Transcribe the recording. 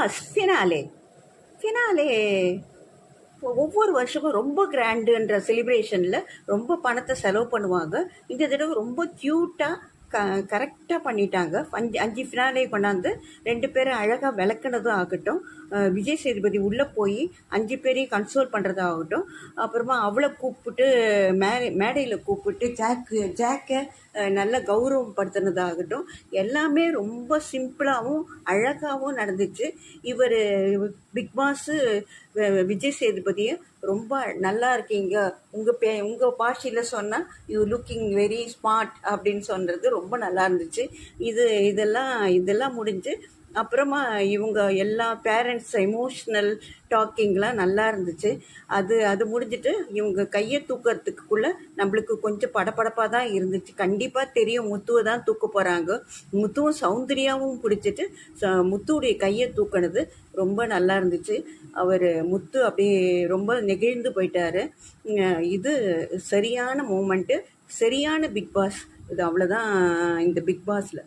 Pass finale ஒவ்வொரு வருஷமும் ரொம்ப கிராண்டுன்ற செலிப்ரேஷனில் ரொம்ப பணத்தை செலவு பண்ணுவாங்க. இந்த தடவை ரொம்ப க்யூட்டாக கரெக்டாக பண்ணிட்டாங்க. 5 ஃபினாலே கொண்டாந்து 2 பேரை அழகாக விளக்குனதும் ஆகட்டும், விஜய் சேதுபதி உள்ளே போய் 5 பேரையும் கன்சோல் பண்ணுறதாகட்டும், அப்புறமா அவளை கூப்பிட்டு மேடையில் கூப்பிட்டு ஜாக்கை நல்ல கௌரவப்படுத்தினதாகட்டும், எல்லாமே ரொம்ப சிம்பிளாகவும் அழகாகவும் நடந்துச்சு. இவர் பிக் பாஸு விஜய் சேதுபதியை ரொம்ப நல்லா இருக்கீங்க, உங்கள் பாஷையில் சொன்னால் யூ லுக்கிங் வெரி ஸ்மார்ட் அப்படின்னு சொன்னது ரொம்ப நல்லா இருந்துச்சு. இதெல்லாம் முடிஞ்சு அப்புறமா இவங்க எல்லா பேரண்ட்ஸ் எமோஷ்னல் டாக்கிங்லாம் நல்லா இருந்துச்சு. அது முடிஞ்சிட்டு இவங்க கையை தூக்கிறதுக்குள்ளே நம்மளுக்கு கொஞ்சம் படபடப்பாக தான் இருந்துச்சு. கண்டிப்பாக தெரியும் முத்துவை தான் தூக்க போகிறாங்க. முத்துவும் சௌந்தர்யாவும் பிடிச்சிட்டு முத்துவுடைய கையை தூக்கினது ரொம்ப நல்லா இருந்துச்சு. அவர் முத்து அப்படியே ரொம்ப நெகிழ்ந்து போயிட்டாரு. இது சரியான மூமெண்ட்டு, சரியான பிக் பாஸ். இது அவ்வளோதான் இந்த பிக் பாஸில்.